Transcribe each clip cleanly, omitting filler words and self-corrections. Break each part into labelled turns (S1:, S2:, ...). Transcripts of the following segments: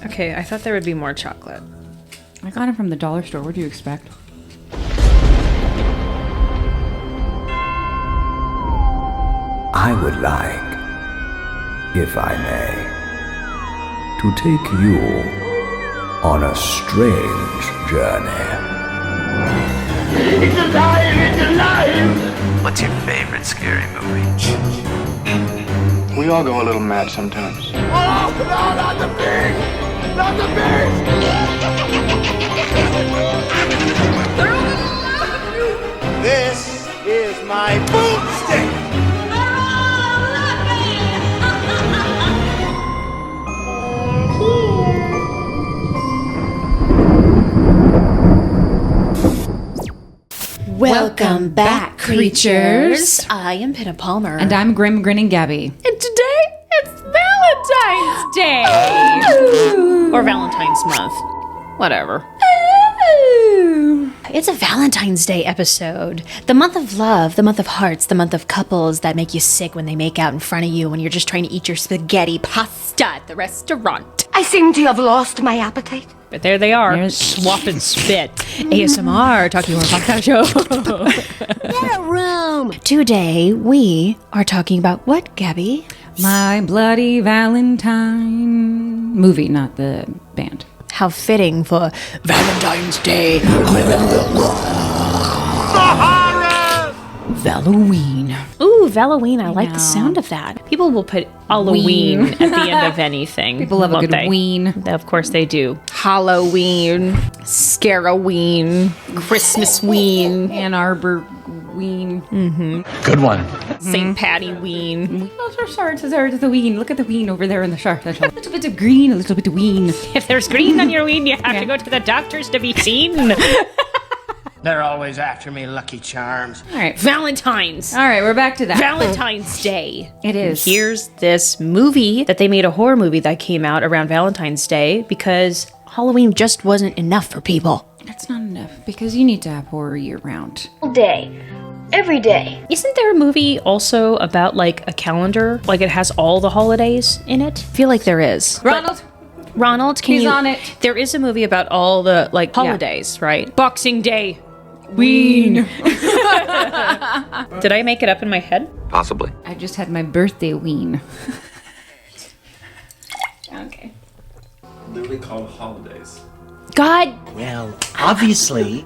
S1: Okay, I thought there would be more chocolate.
S2: I got it from the dollar store. What do you expect?
S3: I would like, if I may, to take you on a strange journey.
S4: It's alive! It's alive!
S5: What's your favorite scary movie?
S6: We all go a little mad sometimes.
S4: Oh, no, not the pig! Not the pig! This is my boomstick!
S7: Welcome back, creatures. I am PINUP Palmer.
S2: And I'm GRIMGRINNINGGABI.
S1: And today, it's Valentine's Day! Or Valentine's Month. Whatever.
S7: It's a Valentine's Day episode. The month of love, the month of hearts, the month of couples that make you sick when they make out in front of you when you're just trying to eat your spaghetti pasta at the restaurant.
S8: I seem to have lost my appetite.
S1: But there they are, swap and spit. ASMR, Talky Horror Podcast Show.
S8: Get a room.
S7: Today, we are talking about what, Gabi?
S2: My Bloody Valentine. Movie, not the band.
S7: How fitting for Valentine's Day.
S2: Halloween.
S7: Ooh, Halloween. I like the sound of that.
S1: People will put Halloween at the end of anything.
S2: People love a good ween.
S1: Of course they do. Halloween, Scaroween, Christmasween,
S2: Ann Arbor ween.
S6: Good one.
S1: St. Patty ween.
S2: Those are shards of the ween. Look at the ween over there in the shark. There's a little bit of green, a little bit of ween.
S1: If there's green on your ween, you have to go to the doctors to be seen.
S6: They're always after me, Lucky Charms.
S2: All right.
S1: Valentine's.
S2: All right, we're back to that.
S1: Valentine's Day.
S2: It is.
S1: Here's this movie that they made, a horror movie that came out around Valentine's Day because
S7: Halloween just wasn't enough for people.
S2: That's not enough because you need to have horror year round.
S8: All day. Every day.
S1: Isn't there a movie also about like a calendar? Like it has all the holidays in it?
S7: I feel like there is.
S1: Ronald, can
S2: He's
S1: you?
S2: on it.
S1: There is a movie about all the like holidays, right? Boxing Day. Ween. Did I make it up in my head?
S5: Possibly.
S2: I just had my birthday ween. Okay.
S9: Literally called holidays.
S7: God.
S10: Well, obviously.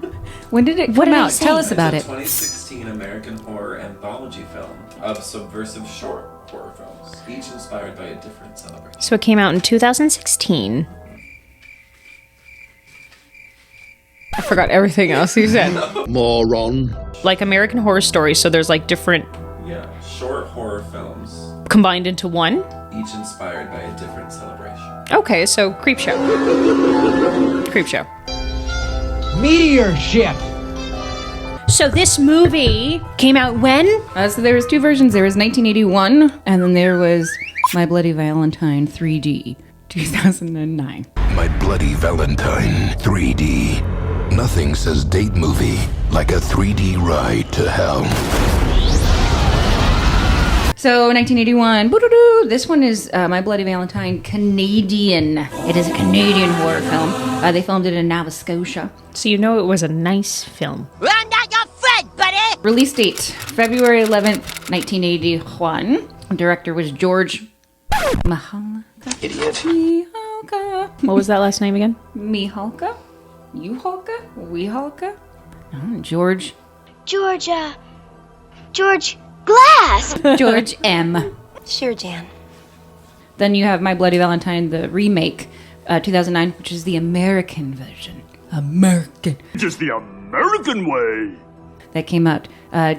S2: When did it
S7: What
S2: come
S7: did I
S2: out?
S7: say?
S2: Tell us about
S9: It's
S2: it.
S9: a 2016 American horror anthology film of subversive short horror films, each inspired by a different celebration.
S1: So it came out in 2016. I forgot everything else you said.
S4: Moron.
S1: Like American Horror Story, so there's like different
S9: Yeah, short horror films,
S1: combined into one.
S9: each inspired by a different celebration.
S1: Okay, so Creepshow. Creepshow.
S10: Meteor ship.
S7: So this movie came out when?
S2: So there was two versions. There was 1981, and then there was My Bloody Valentine 3D, 2009.
S3: My Bloody Valentine 3D. Nothing says date movie like a 3D ride to hell.
S2: So 1981, boo-doo-doo. This one is My Bloody Valentine Canadian. It is a Canadian horror film. They filmed it in Nova Scotia.
S1: So you know it was a nice film.
S8: I'm not your friend, buddy.
S2: Release date, February 11th, 1981. Director was George Mihalka.
S10: Idiot.
S2: Mihalka.
S1: What was that last name again?
S2: Mihalka? You Halka? We Halka? No, George
S8: George Glass.
S2: George M.
S8: Sure, Jan.
S2: Then you have My Bloody Valentine, the remake, 2009, which is the American version. American.
S4: Just the American way.
S2: That came out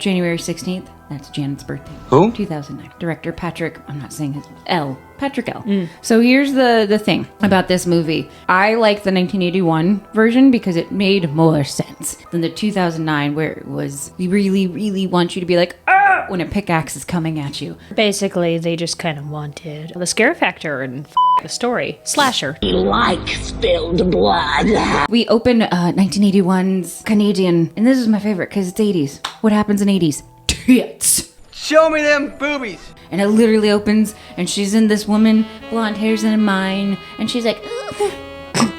S2: January 16th. That's Janet's birthday.
S5: Who?
S2: 2009. Director Patrick, I'm not saying his L. Patrick L. So here's the thing about this movie. I like the 1981 version because it made more sense than the 2009 where it was, we really, really want you to be like, ah, when a pickaxe is coming at you.
S1: Basically, they just kind of wanted the scare factor and the story. Slasher.
S8: Like spilled blood.
S2: We open 1981's Canadian, and this is my favorite because it's 80s. What happens in 80s? Tits.
S6: Show me them boobies.
S2: And it literally opens, and she's in this woman, blonde hair's in a mine, and she's like, "Ooh,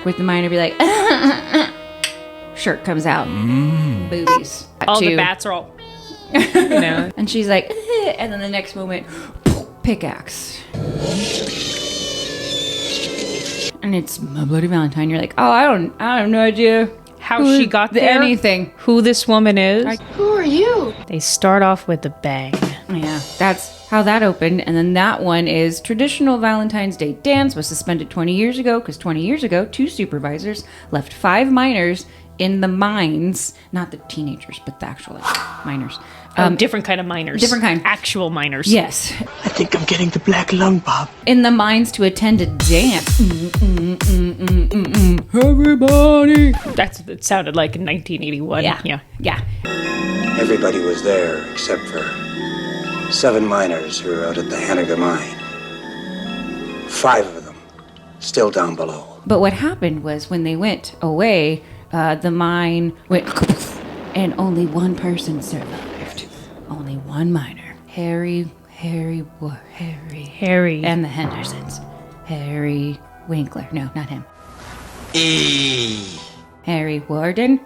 S2: with the minor be like, shirt comes out, boobies.
S1: All the bats are all, you know.
S2: And she's like, and then the next moment, pickaxe. And it's my Bloody Valentine. You're like, oh, I have no idea
S1: How she got there,
S2: anything.
S1: who this woman is.
S8: Who are you?
S1: They start off with a bang.
S2: Yeah, that's how that opened. And then that one is traditional Valentine's Day dance was suspended 20 years ago because 20 years ago, 2 supervisors left 5 minors in the mines, not the teenagers, but the actual minors.
S1: Different kind of minors.
S2: Different kind.
S1: Actual minors.
S2: Yes.
S10: I think I'm getting the black lung, Bob.
S2: In the mines to attend a dance. Everybody.
S1: It sounded like in 1981.
S2: Yeah.
S11: Everybody was there except for 7 miners who were out at the Hanniger mine. 5 of them still down below.
S2: But what happened was when they went away, the mine went and only one person survived. Only one miner. Harry. And the Hendersons. Harry Winkler. No, not him. Harry Warden.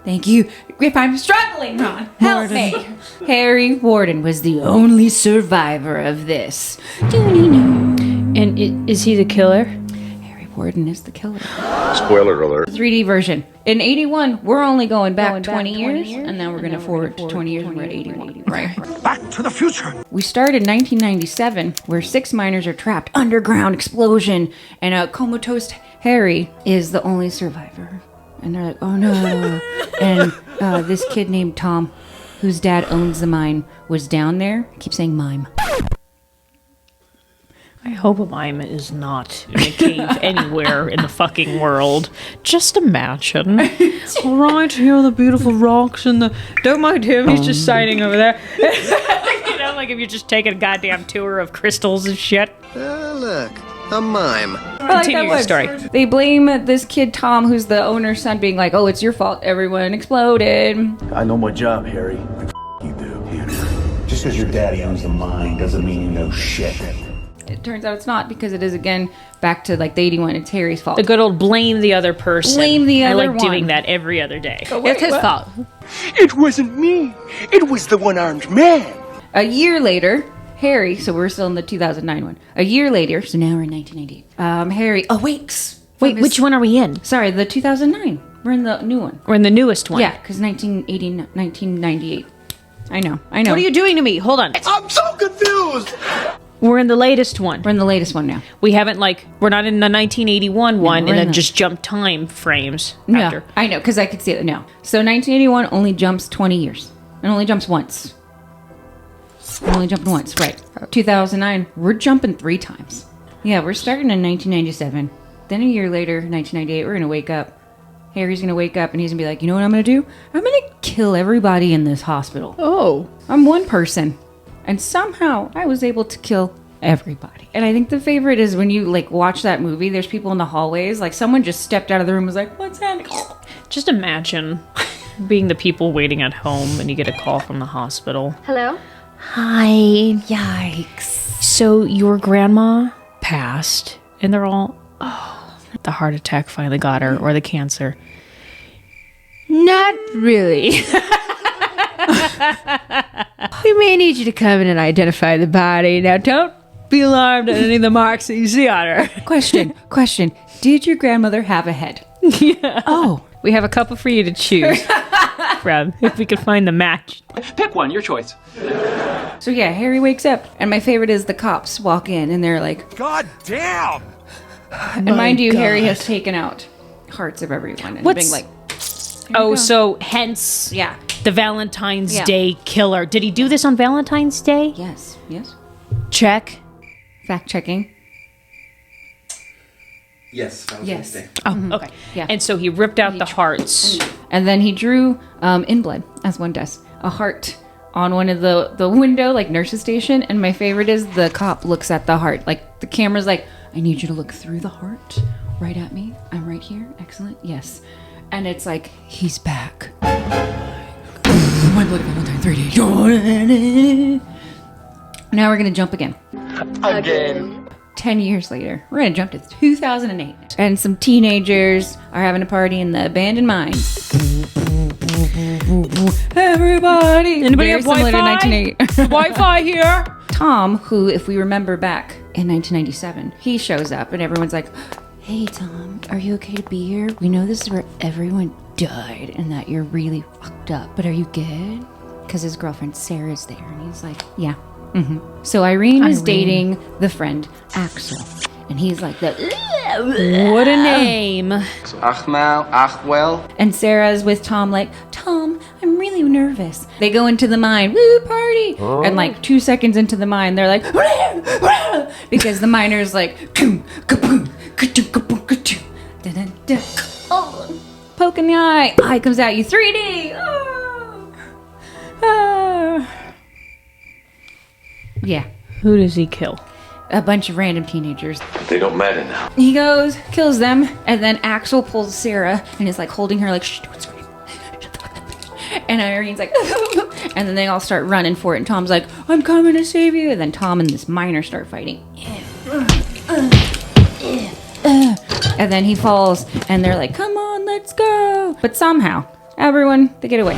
S2: Thank you. If I'm struggling, Ron, help me. Harry Warden was the only survivor of this.
S1: And is he the killer?
S2: Harry Warden is the killer.
S6: Spoiler alert.
S2: 3D version. In 81, we're only going back 20 years, and then we're going to forward to 20 years, and we're at 81. Right.
S10: Back to the future.
S2: We start in 1997, where 6 miners are trapped. Underground explosion, and a comatose Harry is the only survivor. And they're like, oh no. And this kid named Tom, whose dad owns the mine, was down there. I keep saying mime.
S1: I hope a mime is not in a cave anywhere in the fucking world. Just imagine. Right here, the beautiful rocks and the... Don't mind him, he's just signing over there. You know, like if you're just taking a goddamn tour of crystals and shit.
S12: Look, a mime.
S1: Continue your story.
S2: They blame this kid Tom, who's the owner's son, being like, oh, it's your fault, everyone exploded.
S13: I know my job, Harry. You do. Just because your daddy owns the mine doesn't mean you know shit.
S2: It turns out it's not, because it is, again, back to like the 81. It's Harry's fault.
S1: The good old blame the other person.
S2: Blame the other
S1: I like
S2: one.
S1: doing that every other day.
S2: Oh, wait,
S1: it's his fault.
S10: It wasn't me. It was the one-armed man.
S2: A year later, Harry, so we're still in the 2009 one. A year later, so now we're in 1998. Harry awakes.
S1: Wait, which one are we in?
S2: Sorry, the 2009. We're in the new one.
S1: We're in the newest one.
S2: Yeah, because 1998. I know.
S1: What are you doing to me? Hold on.
S10: I'm so confused.
S1: We're in the latest one.
S2: We're in the latest one now.
S1: We haven't, we're not in the 1981 one and then just jump time frames after.
S2: No, I know, because I could see it now. So 1981 only jumps 20 years. It only jumps once. Only jumping once, right. 2009, we're jumping 3 times. Yeah, we're starting in 1997. Then a year later, 1998, we're going to wake up. Harry's going to wake up and he's going to be like, you know what I'm going to do? I'm going to kill everybody in this hospital.
S1: Oh.
S2: I'm one person. And somehow I was able to kill everybody. And I think the favorite is when you watch that movie, there's people in the hallways. Like someone just stepped out of the room and was like, what's happening?
S1: Just imagine being the people waiting at home and you get a call from the hospital.
S8: Hello?
S1: Hi. Yikes. So your grandma passed and they're all, the heart attack finally got her, or the cancer.
S7: Not really. We may need you to come in and identify the body. Now, don't be alarmed at any of the marks that you see on her.
S2: Question. Did your grandmother have a head?
S1: Yeah.
S2: Oh.
S1: We have a couple for you to choose from, if we could find the match.
S14: Pick one, your choice.
S2: So yeah, Harry wakes up, and my favorite is the cops walk in, and they're like,
S10: God damn!
S2: And mind you, Harry has taken out hearts of everyone. And being like,
S1: so hence
S2: yeah,
S1: the Valentine's Day killer. Did he do this on Valentine's Day?
S2: Yes.
S1: Check.
S2: Fact checking.
S9: Yes, Valentine's Day.
S1: Oh, okay.
S2: Yeah.
S1: And so he ripped out the hearts.
S2: And then he drew, in blood, as one does, a heart on one of the window, nurse's station. And my favorite is the cop looks at the heart. The camera's like, I need you to look through the heart right at me. I'm right here. Excellent. Yes. And it's like, he's back. My Bloody Valentine 3D. Now we're going to jump again.
S10: Again.
S2: 10 years later. We're going to jump to 2008. And some teenagers are having a party in the abandoned mine. Everybody!
S1: Anybody
S2: Very
S1: have
S2: similar to
S1: Wi-Fi?
S2: 1980.
S1: Wi-Fi here.
S2: Tom, who, if we remember back in 1997, he shows up and everyone's like, hey, Tom, are you okay to be here? We know this is where everyone died and that you're really fucked up, but are you good? Because his girlfriend Sarah's there. And he's like, yeah. Mm-hmm. So Irene is dating the friend Axel. And he's like, what
S1: a name.
S12: Achmal, Achwell.
S2: And Sarah's with Tom like, Tom, I'm really nervous. They go into the mine, woo, party.
S12: Oh.
S2: And like 2 seconds into the mine, they're like, because the miner's like, oh, poke in the eye. Eye comes at you, 3D. Oh. Ah. Yeah.
S1: Who does he kill?
S2: A bunch of random teenagers.
S14: They don't matter now.
S2: He goes, kills them, and then Axel pulls Sarah and is like holding her like, shh, don't scream. Shut the fuck up. And Irene's like, and then they all start running for it. And Tom's like, I'm coming to save you. And then Tom and this miner start fighting. And then he falls, and they're like, come on, let's go. But somehow, everyone, they get away.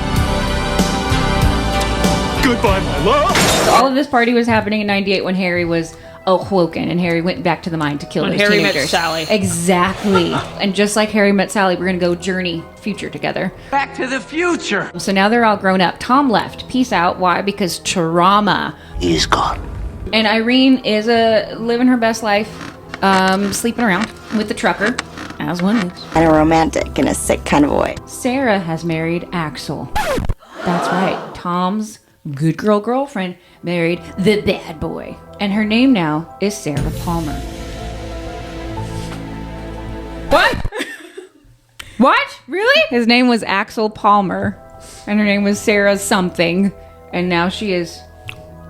S10: Goodbye, my love.
S2: So all of this party was happening in 98 when Harry was awoken, and Harry went back to the mine to kill
S1: When
S2: those
S1: Harry
S2: teenagers.
S1: met Sally.
S2: Exactly. And just like Harry met Sally, we're going to go journey future together.
S12: Back to the future.
S2: So now they're all grown up. Tom left. Peace out. Why? Because trauma.
S12: He's gone.
S2: And Irene is living her best life, sleeping around with the trucker, as one is.
S15: And a romantic in a sick kind of way.
S2: Sarah has married Axel. That's right. Tom's good girl girlfriend married the bad boy. And her name now is Sarah Palmer. What? What? Really? His name was Axel Palmer. And her name was Sarah something. And now she is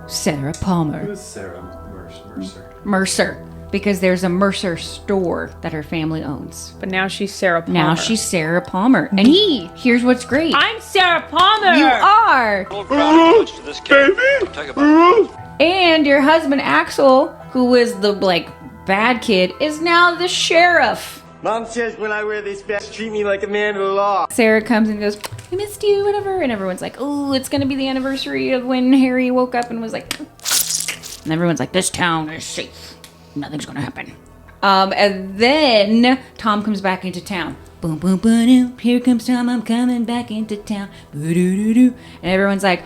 S2: Sarah Palmer.
S9: Who is Sarah Mercer?
S2: Mercer. Because there's a Mercer store that her family owns.
S1: But now she's Sarah Palmer.
S2: Now she's Sarah Palmer. And here's what's great.
S1: I'm Sarah Palmer.
S2: You are.
S10: Baby.
S2: And your husband Axel, who was the bad kid, is now the sheriff.
S12: Mom says when I wear this vest, treat me like a man of the law.
S2: Sarah comes and goes, I missed you, whatever. And everyone's like, oh, it's going to be the anniversary of when Harry woke up and was like, and everyone's like, this town is safe. Nothing's going to happen. And then Tom comes back into town. Boom, boom, boom, here comes Tom, I'm coming back into town. And everyone's like,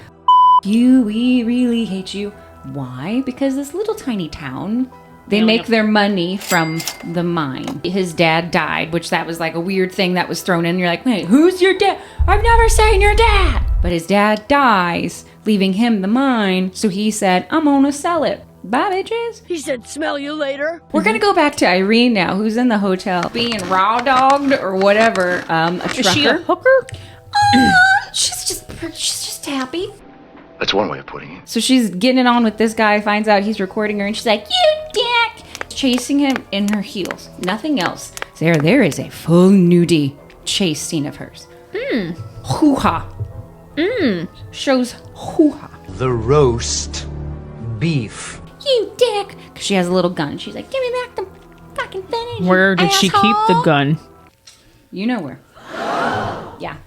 S2: you, we really hate you. Why? Because this little tiny town, they make their money from the mine. His dad died, which that was like a weird thing that was thrown in. You're like, wait, who's your dad? I've never seen your dad. But his dad dies, leaving him the mine. So he said, I'm gonna sell it. Bye, bitches.
S8: He said, smell you later.
S2: We're gonna go back to Irene now, who's in the hotel being raw dogged or whatever. A trucker.
S1: Is she a hooker?
S2: She's just happy.
S14: That's one way of putting it.
S2: So she's getting it on with this guy, finds out he's recording her, and she's like, you dick! Chasing him in her heels. Nothing else. There is a full nudie chase scene of hers. Hoo-ha. Shows hoo-ha.
S12: The roast beef.
S2: You dick! Because she has a little gun. She's like, give me back the fucking finish.
S1: Where did she keep the gun?
S2: You know where. Yeah.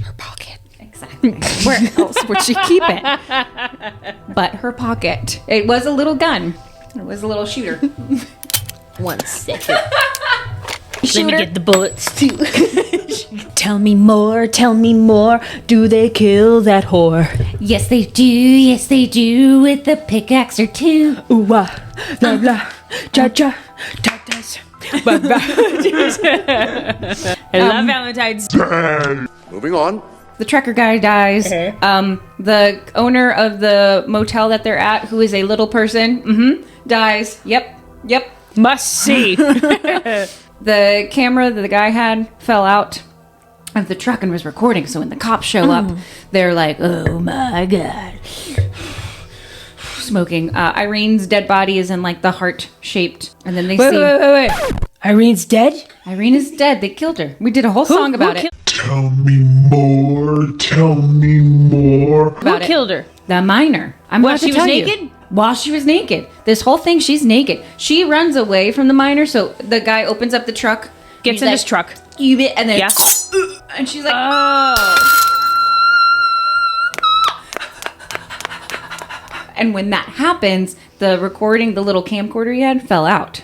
S7: Her pocket.
S2: Exactly. Where else would she keep it? But her pocket. It was a little gun. It was a little shooter.
S7: 1 second.
S1: Let me get the bullets too.
S7: Tell me more, do they kill that whore?
S2: Yes, they do, with the pickaxe or two.
S7: Ooh, wah, blah, blah, cha-cha, ta-tas.
S1: I love Valentine's.
S14: Moving on.
S2: The trucker guy dies. The owner of the motel that they're at, who is a little person, dies. Yep.
S1: Must see.
S2: The camera that the guy had fell out of the truck and was recording. So when the cops show up, they're like, oh my God. Smoking. Irene's dead body is in like the heart-shaped. And then they see...
S7: Wait. Irene's dead?
S2: Irene is dead. They killed her. We did a whole song about it.
S10: Tell me more.
S1: Who killed her?
S2: The miner. I'm
S1: Well,
S2: about to
S1: she was
S2: tell
S1: naked?
S2: you. while she was naked. This whole thing, she's naked. She runs away from the miner, so the guy opens up the truck,
S1: Gets in his truck.
S2: And then,
S1: Yeah.
S2: and she's like, And when that happens, the little camcorder he had, fell out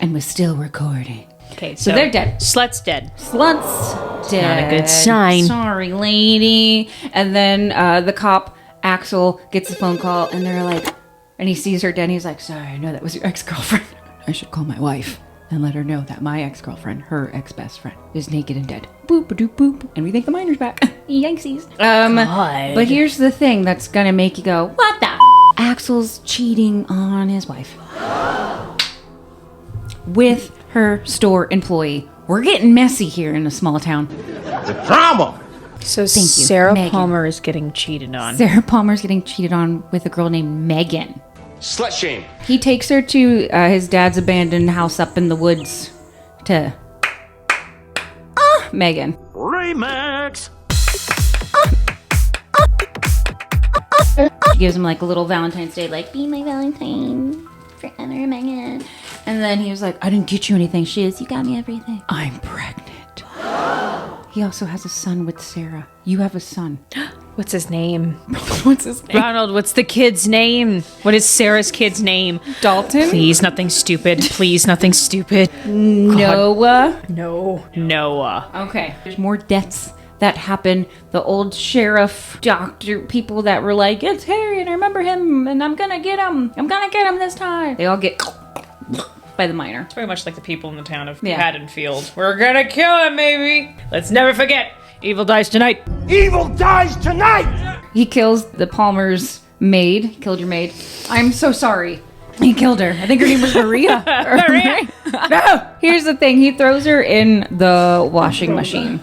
S2: and was still recording.
S1: Okay,
S2: So they're dead.
S1: Slut's dead.
S2: Slut's dead.
S1: Not a good sign.
S2: Sorry, lady. And then the cop, Axel, gets a phone call, and they're like, and he sees her dead, and he's like, sorry, I know that was your ex-girlfriend. I should call my wife and let her know that my ex-girlfriend, her ex-best friend, is naked and dead. Boop, ba-doop, boop. And we think the miner's back. Yanksies.
S1: God.
S2: But here's the thing that's gonna make you go, what the Axel's cheating on his wife. With her store employee. We're getting messy here in a small town.
S10: The drama.
S1: So
S2: Thank you,
S1: Sarah
S2: Megan.
S1: Palmer is getting cheated on.
S2: Sarah Palmer's getting cheated on with a girl named Megan.
S12: Slut shame.
S2: He takes her to his dad's abandoned house up in the woods to... Megan.
S10: Remix.
S2: She gives him like a little Valentine's Day, like, be my Valentine forever, Megan. And then he was like, I didn't get you anything. She is, you got me everything. I'm pregnant. He also has a son with Sarah. You have a son.
S1: What's his name?
S2: What's his name?
S1: Ronald, what's the kid's name? What is Sarah's kid's name?
S2: Dalton?
S1: Please, nothing stupid. Please, nothing stupid.
S2: Noah?
S1: No. Noah.
S2: Okay. There's more deaths that happen. The old sheriff, doctor, people that were like, it's Harry and I remember him and I'm gonna get him. I'm gonna get him this time. They all get by the miner.
S1: It's very much like the people in the town of
S2: Yeah.
S1: Haddonfield. We're gonna kill him, maybe. Let's never forget. Evil dies tonight.
S10: Evil dies tonight.
S2: He kills the Palmer's maid. Killed your maid. I'm so sorry. He killed her. I think her name was Maria.
S1: Maria.
S2: No. Here's the thing. He throws her in the washing machine.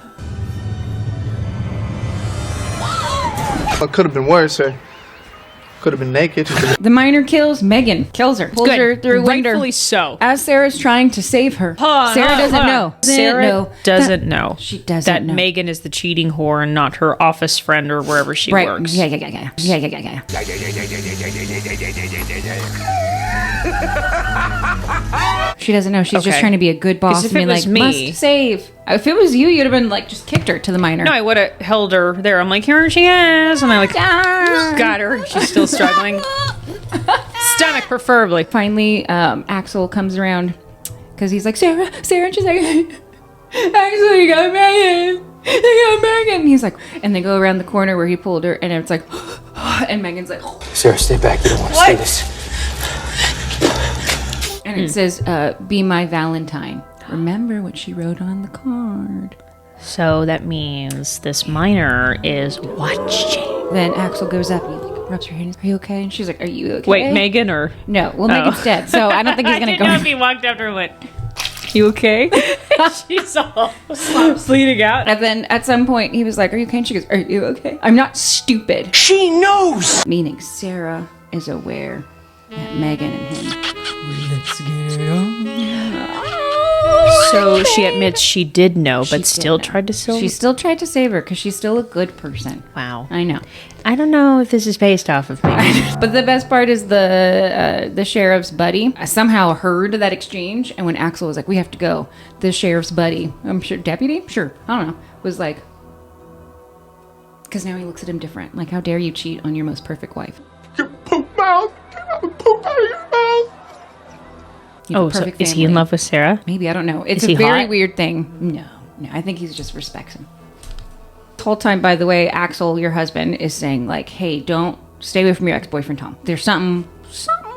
S6: It could have been worse, eh? Could have been naked.
S2: The miner kills Megan. Kills her. Pulls her through a window.
S1: Rightfully so.
S2: As Sarah's trying to save her. Sarah doesn't know.
S1: Sarah doesn't know.
S2: She doesn't
S1: that
S2: know.
S1: Megan is the cheating whore and not her office friend or wherever she
S2: Right.
S1: works.
S2: Yeah. She doesn't know. She's just
S1: Okay.
S2: trying to be a good boss
S1: 'Cause if
S2: and be
S1: it was
S2: like,
S1: me-
S2: must save. If it was you, you'd have been like, just kicked her to the miner.
S1: No, I would have held her there. I'm like, here she is. And I like, got her. She's still struggling. Stomach, preferably.
S2: Finally, Axel comes around because he's like, Sarah. And she's like, Axel, you got Megan. You got Megan. And he's like, and they go around the corner where he pulled her, and it's like, and Megan's like,
S11: Sarah, stay back. You don't want to see this.
S2: and it says, be my Valentine. Remember what she wrote on the card.
S1: So that means this miner is watching.
S2: Then Axel goes up and he like rubs her hand. Are you okay? And she's like, are you okay?
S1: Wait, Megan or?
S2: No, well, Megan's dead, so I don't think he's
S1: I
S2: gonna
S1: didn't
S2: go.
S1: know if he walked up to her and went, you okay? She's all bleeding out.
S2: And then at some point he was like, are you okay? And she goes, are you okay? I'm not stupid.
S10: She knows.
S2: Meaning Sarah is aware that Megan and him. Let's get it on.
S1: So she admits she did know, but
S2: She
S1: still
S2: did know.
S1: tried to save.
S2: She still tried to save her because she's still a good person.
S1: Wow.
S2: I know.
S1: I don't know if this is based off of me.
S2: But the best part is the sheriff's buddy somehow heard that exchange, and when Axel was like, "We have to go," the sheriff's buddy, I'm sure deputy, sure, I don't know, was like, because now he looks at him different. Like, how dare you cheat on your most perfect wife?
S10: Poop mouth. Poop out of your mouth.
S2: You have a
S1: Oh, so
S2: perfect
S1: is he in
S2: family.
S1: love with Sarah?
S2: Maybe, I don't know. It's
S1: Is
S2: a
S1: he
S2: very
S1: hot?
S2: weird thing. No, I think he just respects him. The whole time, by the way, Axel, your husband, is saying like, "Hey, don't stay away from your ex-boyfriend Tom. There's something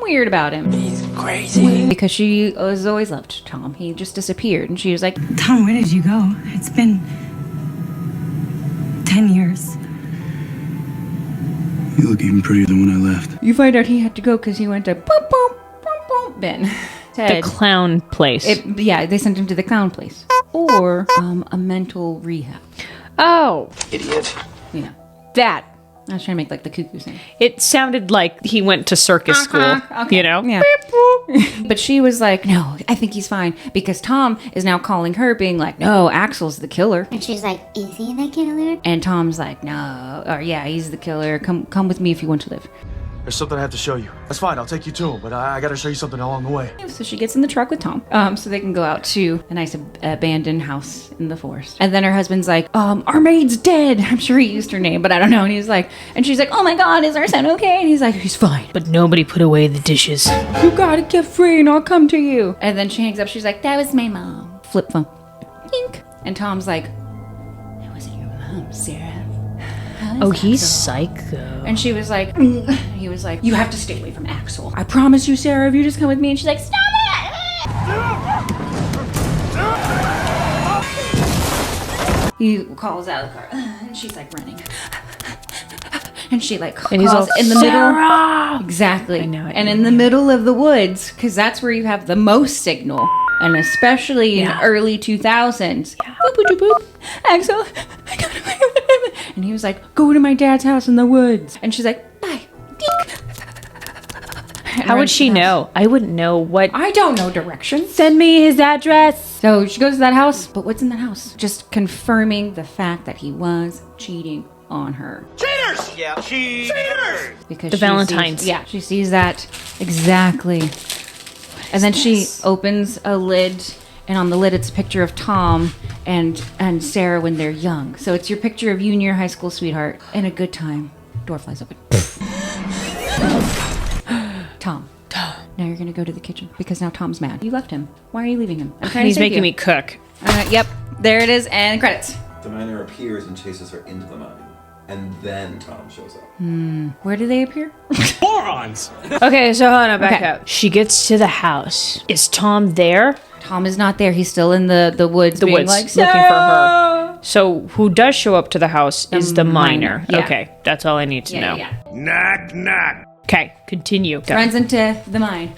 S2: weird about him."
S10: He's crazy.
S2: Because she has always loved Tom. He just disappeared, and she was like,
S16: Tom, where did you go? It's been 10 years.
S13: You look even prettier than when I left.
S2: "You find out he had to go because he went to boop boop boop boop." Ben,
S1: The
S2: Ted.
S1: clown place.
S2: Yeah, they sent him to the clown place or a mental rehab.
S1: Oh,
S11: Idiot.
S2: Yeah,
S1: that.
S2: I was trying to make like the cuckoo thing.
S1: It sounded like he went to circus school.
S2: Okay.
S1: You know?
S2: Yeah. But she was like, "No, I think he's fine," because Tom is now calling her, being like, "No, Axel's the killer."
S8: And she's like, is he the killer?
S2: And Tom's like, "No, or yeah, he's the killer. Come with me if you want to live."
S17: There's something I have to show you. That's fine, I'll take you to him, but I gotta show you something along the way.
S2: So she gets in the truck with Tom, so they can go out to a nice abandoned house in the forest. And then her husband's like, our maid's dead. I'm sure he used her name, but I don't know. And he's like, and she's like, oh my God, is our son okay? And he's like, he's fine.
S1: But nobody put away the dishes.
S2: You gotta get free and I'll come to you. And then she hangs up. She's like, that was my mom. Flip phone. Dink. And Tom's like, that wasn't your mom, Sarah.
S1: Oh, he's psycho.
S2: And she was like, he was like, you have to stay away from Axel. I promise you, Sarah, if you just come with me. And she's like, stop it! He calls out of the car, and she's like running. And she like calls
S1: and he's all,
S2: in the
S1: Sarah!
S2: middle. Exactly.
S1: I know it.
S2: And in the middle of the woods, because that's where you have the most signal. And especially in early 2000s. Yeah. Boop, boop, boop. Axel, I gotta. And he was like, go to my dad's house in the woods. And she's like, bye.
S1: How would she know? I wouldn't know what.
S2: I don't know directions.
S1: Send me his address.
S2: So she goes to that house. But what's in that house? Just confirming the fact that he was cheating on her.
S12: Cheaters! Yeah, cheaters!
S2: Because
S1: the Valentines.
S2: She sees that exactly. And then she opens a lid, and on the lid it's a picture of Tom and Sarah when they're young. So it's your picture of you and your high school sweetheart in a good time. Door flies open. Tom. Now you're gonna go to the kitchen because now Tom's mad. You left him. Why are you leaving him?
S1: He's making me cook.
S2: Yep. There it is. And credits.
S9: The miner appears and chases her into the mine. And then Tom shows up.
S2: Where do they appear?
S12: Morons!
S1: Okay, so hold on, back up. She gets to the house. Is Tom there?
S2: Tom is not there. He's still in the woods.
S1: The
S2: being
S1: woods,
S2: like,
S1: looking for her. So who does show up to the house is the miner.
S2: Yeah.
S1: Okay, that's all I need to know.
S2: Yeah.
S12: Knock, knock.
S1: Okay, continue. Go.
S2: Runs into the mine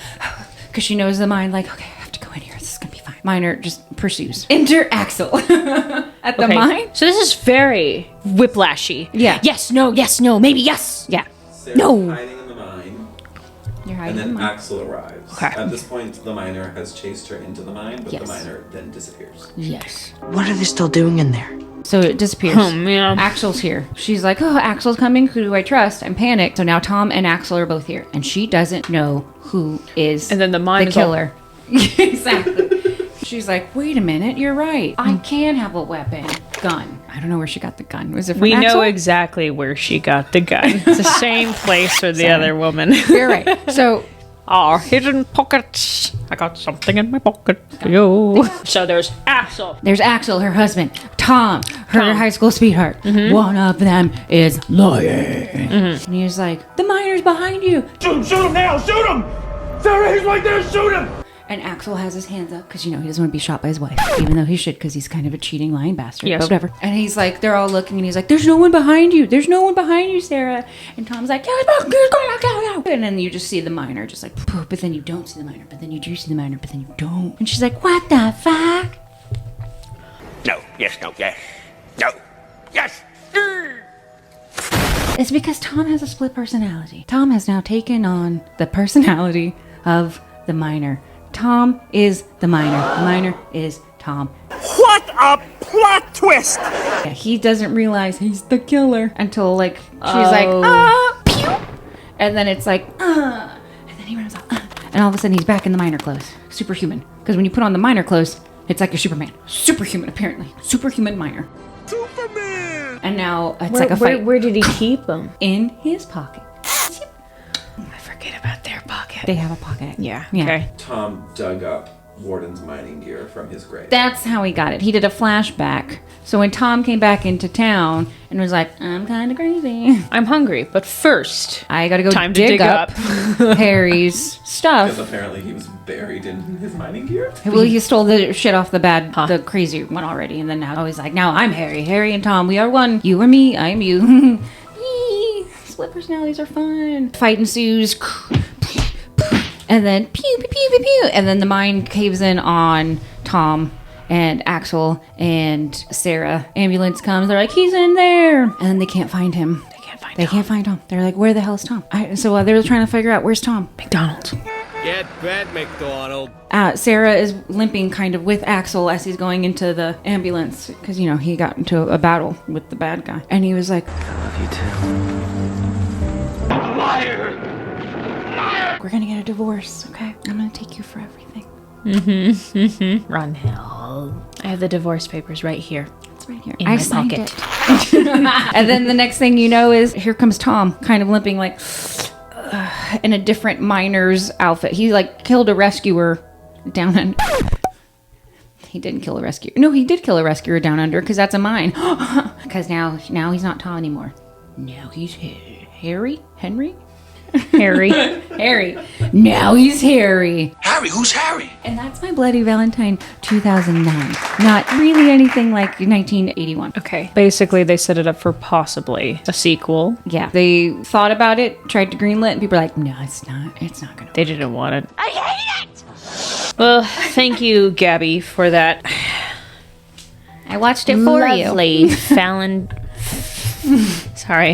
S2: because she knows the mine. Like, okay, I have to go in here. This is gonna be fine. Miner just pursues. Enter Axel at the mine.
S1: So this is very whiplashy.
S2: Yeah.
S1: Yes, no, maybe yes. Yeah.
S9: Sarah's
S1: No.
S9: hiding in the mine.
S2: You're
S9: And
S2: hiding in
S9: then
S2: the mine.
S9: Axel arrives.
S1: Okay.
S9: At this point, the miner has chased her into the mine, but
S2: Yes.
S9: the miner then disappears.
S2: Yes.
S15: What are they still doing in there?
S2: So it disappears.
S1: Oh, man.
S2: Axel's here. She's like, oh, Axel's coming. Who do I trust? I'm panicked. So now Tom and Axel are both here. And she doesn't know who is
S1: And then the mine is
S2: killer. Exactly. She's like, wait a minute. You're right. I can have a weapon. Gun. I don't know where she got the gun. Was it from
S1: We
S2: Axel?
S1: know exactly where she got the gun. It's the same place for the other woman.
S2: You're right. So
S1: Our hidden pockets. I got something in my pocket. Yo. So there's Axel.
S2: there's Axel, her husband. Tom, her high school sweetheart. One of them is lying. And he's like, the miner's behind you.
S12: Shoot him now! Shoot him! Sarah, he's right there! Shoot him!
S2: And Axel has his hands up because, you know, he doesn't want to be shot by his wife. Even though he should because he's kind of a cheating, lying bastard.
S1: Yes.
S2: But whatever. And he's like, they're all looking and he's like, there's no one behind you. There's no one behind you, Sarah. And Tom's like, go. And then you just see the miner just like, poof, but then you don't see the miner. But then you do see the miner, but then you don't. And she's like, what the fuck?
S12: No, yes, no, yes. No, yes!
S2: It's because Tom has a split personality. Tom has now taken on the personality of the miner. Tom is the miner. The miner is Tom.
S12: What a plot twist!
S2: Yeah, he doesn't realize he's the killer until, like, she's like, pew! And then it's like, and then he runs off, and all of a sudden he's back in the miner clothes. Superhuman. Because when you put on the miner clothes, it's like a Superman. Superhuman, apparently. Superhuman miner.
S12: Superman!
S2: And now it's like a fight.
S1: Where did he keep them?
S2: In his pocket.
S1: I forget about their pocket.
S2: They have a pocket.
S1: Yeah.
S2: Yeah.
S1: Okay.
S9: Tom dug up Warden's mining gear from his grave.
S2: That's how he got it. He did a flashback. So when Tom came back into town and was like, I'm kind of crazy.
S1: I'm hungry, but first
S2: I gotta go
S1: time to
S2: dig
S1: dig
S2: up Harry's
S9: Because
S2: stuff.
S9: apparently he was buried in his mining gear.
S2: Well, he stole the shit off the crazy one already. And then now he's like, now I'm Harry. Harry and Tom, we are one. You are me, I am you. Yee. Split personalities are fun. Fight ensues. And then pew, pew, pew, pew, pew. And then the mine caves in on Tom and Axel and Sarah. Ambulance comes. They're like, he's in there. And then they can't find him. They can't find Tom. They're like, where the hell is Tom? So they're trying to figure out, where's Tom? McDonald's.
S12: Get back, McDonald.
S2: Sarah is limping kind of with Axel as he's going into the ambulance. Because, you know, he got into a battle with the bad guy. And he was like,
S12: I love you too. Liar!
S2: we're gonna get a divorce, okay? I'm gonna take you for everything.
S7: Ronald. I have the divorce papers right here.
S2: It's right here.
S7: In
S2: I
S7: my
S2: signed
S7: pocket.
S2: it. And then the next thing you know is here comes Tom, kind of limping, like in a different miner's outfit. He like killed a rescuer down under. He didn't kill a rescuer. No, he did kill a rescuer down under because that's a mine. Because now he's not Tom anymore. Now he's Harry? Henry?
S7: Harry.
S2: Harry. Now he's Harry.
S14: Harry, who's Harry?
S2: And that's my Bloody Valentine 2009. Not really anything like 1981.
S1: Okay. Basically, they set it up for possibly a sequel.
S2: Yeah. They thought about it, tried to greenlit, and people were like, no, it's not. It's not going to.
S1: They didn't want it.
S8: I hate it!
S1: Well, thank you, Gabi, for that.
S2: I watched it for you.
S1: Lovely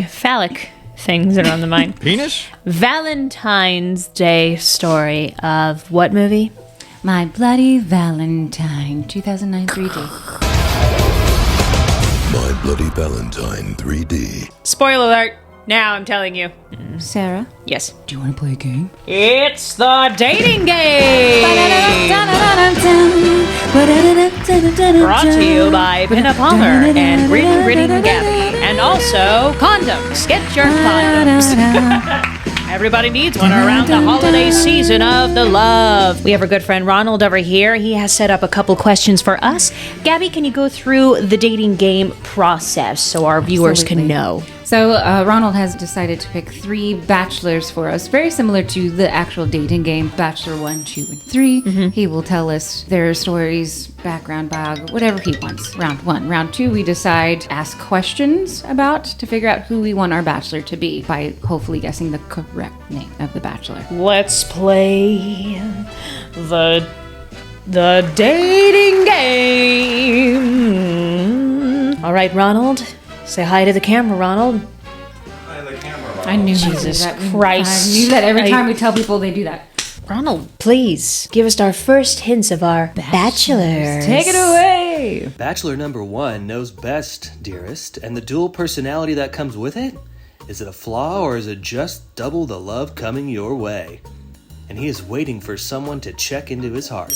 S1: phallic things that are on the mind.
S18: Penis?
S7: Valentine's Day story of what movie?
S2: My Bloody Valentine 2009 3D.
S3: My Bloody Valentine 3D.
S1: Spoiler alert. Now I'm telling you.
S2: Sarah?
S1: Yes.
S2: Do you want to play a game?
S1: It's the dating game! Brought to you by PINUP and GRIMGRINNINGGABI. And also, condoms. Get your condoms. Everybody needs one around the holiday season of the love.
S7: We have our good friend Ronald over here. He has set up a couple questions for us. Gabi, can you go through the dating game process so our viewers can know?
S2: So Ronald has decided to pick 3 bachelors for us, very similar to the actual dating game, Bachelor 1, 2, and 3. He will tell us their stories, background, biog, whatever he wants. Round 1. Round 2, we decide, ask questions about to figure out who we want our bachelor to be by hopefully guessing the correct name of the bachelor.
S1: Let's play the dating game.
S7: All right, Ronald. Say hi to the camera, Ronald.
S9: Hi to the camera.
S2: I knew
S1: Jesus
S2: that.
S1: Christ.
S2: I knew that every time we tell people they do that.
S7: Ronald, please give us our first hints of our bachelors.
S2: Take it away.
S19: Bachelor number 1 knows best, dearest, and the dual personality that comes with it? Is it a flaw or is it just double the love coming your way? And he is waiting for someone to check into his heart.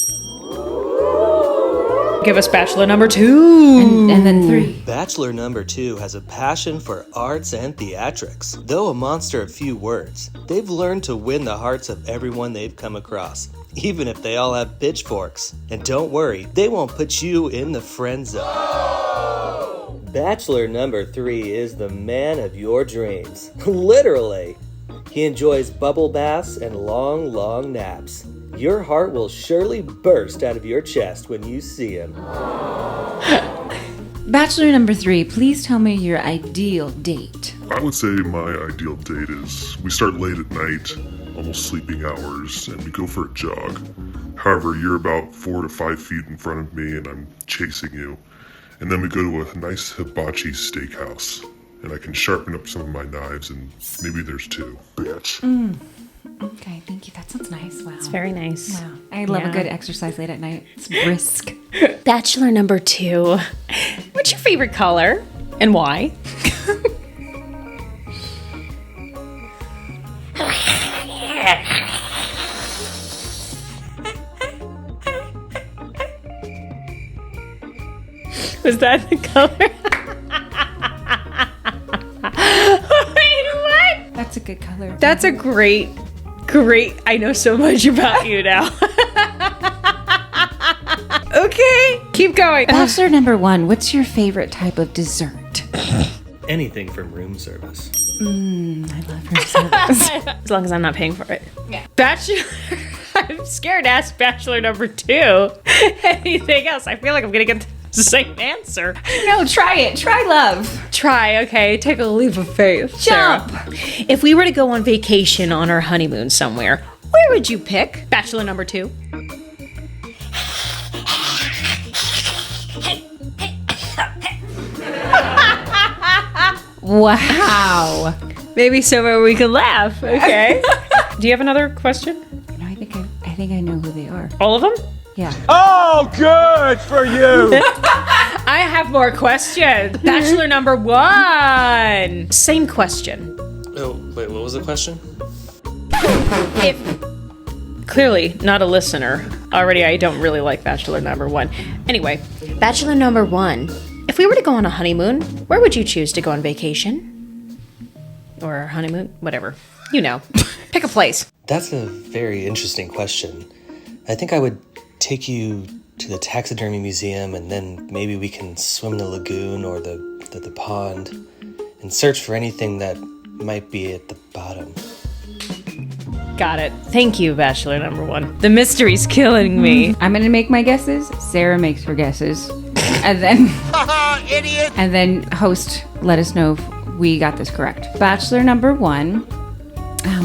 S1: Give us bachelor number 2.
S2: And then 3.
S19: Bachelor number 2 has a passion for arts and theatrics. Though a monster of few words, they've learned to win the hearts of everyone they've come across, even if they all have pitchforks. And don't worry, they won't put you in the friend zone. Oh! Bachelor number 3 is the man of your dreams. Literally. He enjoys bubble baths and long, long naps. Your heart will surely burst out of your chest when you see him.
S2: Bachelor number 3, please tell me your ideal date.
S20: I would say my ideal date is we start late at night, almost sleeping hours, and we go for a jog. However, you're about 4 to 5 feet in front of me and I'm chasing you. And then we go to a nice hibachi steakhouse. And I can sharpen up some of my knives and maybe there's 2. Bitch.
S2: Okay, thank you. That sounds nice. Wow.
S7: It's very nice.
S2: Wow. I love a good exercise late at night. It's brisk.
S7: Bachelor number 2.
S1: What's your favorite color and why? Was that the color? Wait, what?
S2: That's a good color.
S1: That's a great. I know so much about you now. Okay, keep going.
S2: Bachelor number 1, what's your favorite type of dessert?
S19: Anything from room service.
S2: I love room service.
S1: As long as I'm not paying for it. Yeah. Bachelor. I'm scared to ask bachelor number 2. Anything else? I feel like I'm gonna get the same answer.
S2: No, try it. Try love.
S1: Try, okay. Take a leap of faith.
S2: Jump.
S1: Sarah. If we were to go on vacation on our honeymoon somewhere, where would you pick? Bachelor number 2.
S2: Wow.
S1: Maybe somewhere we could laugh. Okay. Do you have another question?
S2: No, I think I know who they are.
S1: All of them?
S2: Yeah.
S18: Oh, good for you.
S1: I have more questions. Bachelor number 1. Same question.
S19: Oh, wait, what was the question?
S1: If clearly not a listener, already I don't really like Bachelor number 1. Anyway,
S7: Bachelor number 1. If we were to go on a honeymoon, where would you choose to go on vacation? Or honeymoon? Whatever. You know. Pick a place.
S19: That's a very interesting question. I think I would take you to the taxidermy museum, and then maybe we can swim the lagoon or the pond and search for anything that might be at the bottom.
S1: got it. Thank you, Bachelor number 1. The mystery's killing me.
S2: I'm gonna make my guesses. Sarah makes her guesses. And then
S4: idiot.
S2: And then host let us know if we got this correct. Bachelor number 1.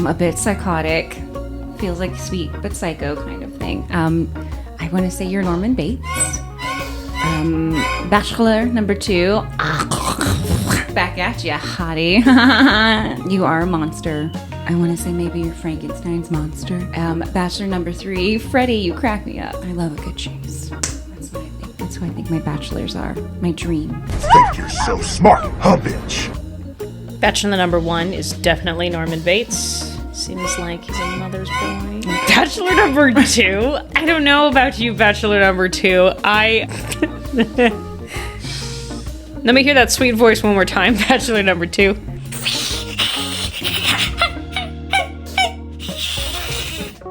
S2: A bit psychotic. Feels like sweet but psycho kind of thing. I want to say you're Norman Bates. Bachelor number 2. Back at ya, hottie. You are a monster. I want to say maybe you're Frankenstein's monster. Bachelor number 3. Freddie, you crack me up. I love a good chase. That's what I think. That's who I think my bachelors are. My dream.
S13: Think you're so smart, huh, bitch?
S1: Bachelor number 1 is definitely Norman Bates. Seems like he's a mother's boy. Bachelor number 2. I don't know about you, Bachelor number 2. Let me hear that sweet voice one more time, Bachelor number 2.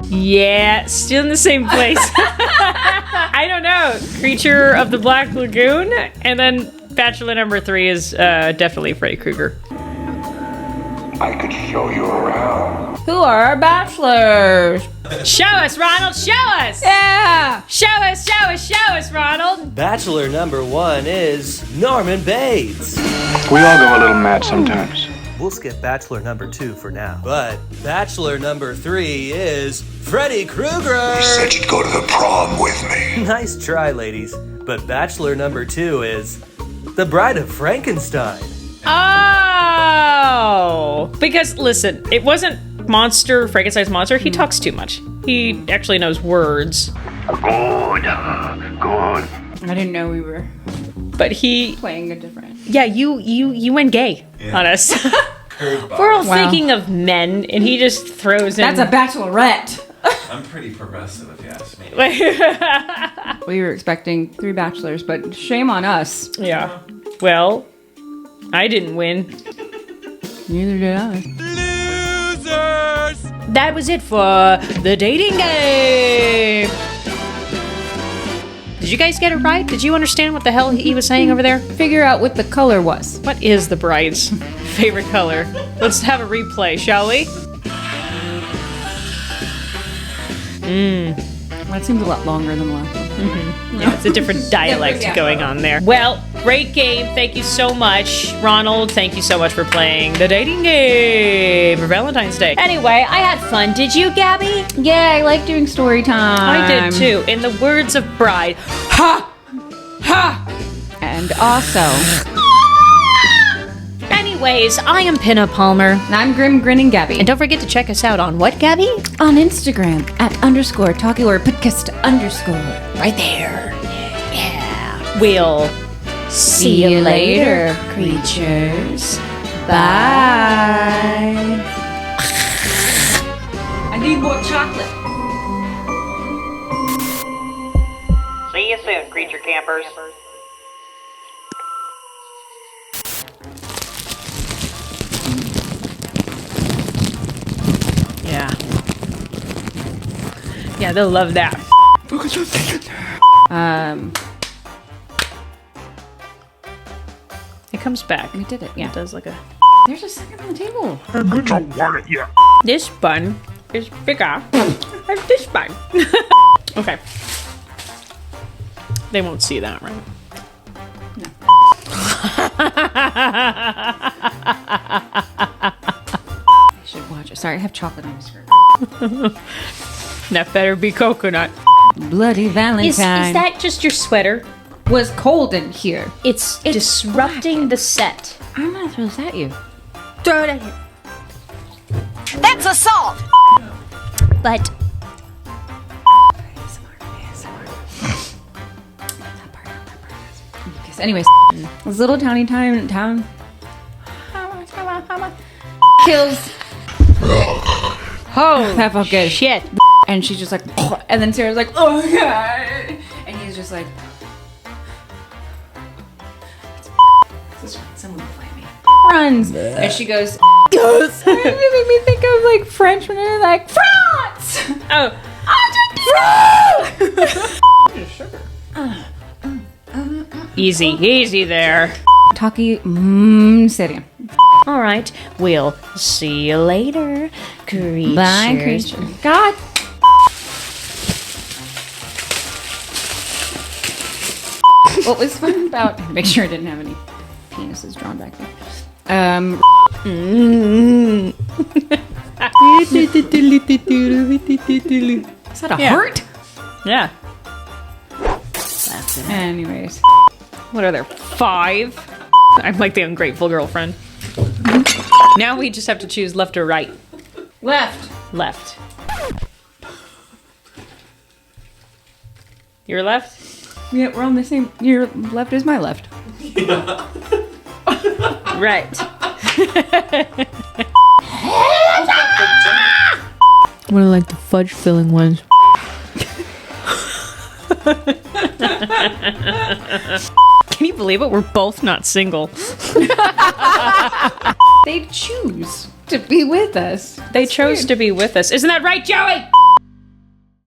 S1: Yeah, still in the same place. I don't know. Creature of the Black Lagoon. And then Bachelor number 3 is definitely Freddy Krueger.
S3: I could show you around.
S2: Who are our bachelors?
S1: Show us, Ronald, show us!
S2: Yeah!
S1: Show us, Ronald!
S19: Bachelor number 1 is Norman Bates.
S14: We all go a little mad sometimes.
S19: We'll skip Bachelor number 2 for now. But Bachelor number 3 is Freddy Krueger.
S3: You said you'd go to the prom with me.
S19: Nice try, ladies. But Bachelor number 2 is the Bride of Frankenstein.
S1: Oh! Because, listen, it wasn't Frankenstein's monster. He talks too much. He actually knows words.
S3: Good.
S2: I didn't know we were
S1: But he...
S2: playing a different...
S1: Yeah, you went gay on us. We're all thinking of men, and he just throws in...
S2: That's a bachelorette!
S9: I'm pretty progressive, if you ask me.
S2: We were expecting 3 bachelors, but shame on us.
S1: Yeah. Well, I didn't win.
S2: Neither did I.
S1: Losers! That was it for the dating game. Did you guys get it right? Did you understand what the hell he was saying over there?
S2: Figure out what the color was.
S1: What is the bride's favorite color? Let's have a replay, shall we?
S2: That seems a lot longer than the last one.
S1: Mm-hmm. Yeah, it's a different dialect going on there. Well, great game. Thank you so much. Ronald, thank you so much for playing the dating game for Valentine's Day. Anyway, I had fun. Did you, Gabi?
S2: Yeah, I like doing story time.
S1: I did too. In the words of Bride, ha! Ha!
S2: And also...
S7: Anyways, I am PINUP Palmer.
S2: And I'm GRIMGRINNINGGABI.
S7: And don't forget to check us out on what, Gabi?
S2: On Instagram at _Talky or podcast _
S7: Right there. Yeah.
S1: We'll
S2: see you later, creatures. Bye. I need more chocolate.
S1: See you soon, creature campers. Yeah. Yeah, they'll love that. It comes back.
S2: We did it, yeah.
S1: It does like a...
S2: There's a second on the table.
S13: I don't want it yet.
S1: This bun is bigger than this bun. Okay. They won't see that, right?
S2: No. I should watch it. Sorry, I have chocolate on my skirt.
S1: That better be coconut.
S2: Bloody Valentine.
S7: Is that just your sweater?
S2: Was cold in here.
S7: It's disrupting the set.
S2: I'm gonna throw this at you.
S7: Throw it at you.
S8: That's assault!
S7: But
S2: anyways, this little town kills
S1: Oh,
S2: that felt good.
S1: Shit.
S2: And she's just like, and then Sarah's like, oh god, and he's just like, someone play me. Runs, and she goes, yes. It made me think of like French when they're like France.
S1: Oh, easy there.
S2: Talky, Syrian.
S1: All right, we'll see you later, creatures.
S2: Bye, creature. God. What was fun about? Make sure I didn't have any penises drawn back there. Is that a heart?
S1: Yeah.
S2: That's it. Anyways,
S1: what are there? 5? I'm like the ungrateful girlfriend. Now we just have to choose left or right.
S2: Left.
S1: Left. Your left?
S2: Yeah, we're on the same. Your left is my left.
S1: Right. What are like the fudge filling ones? Can you believe it? We're both not single.
S2: They choose to be with us.
S1: They chose to be with us. Isn't that right, Joey?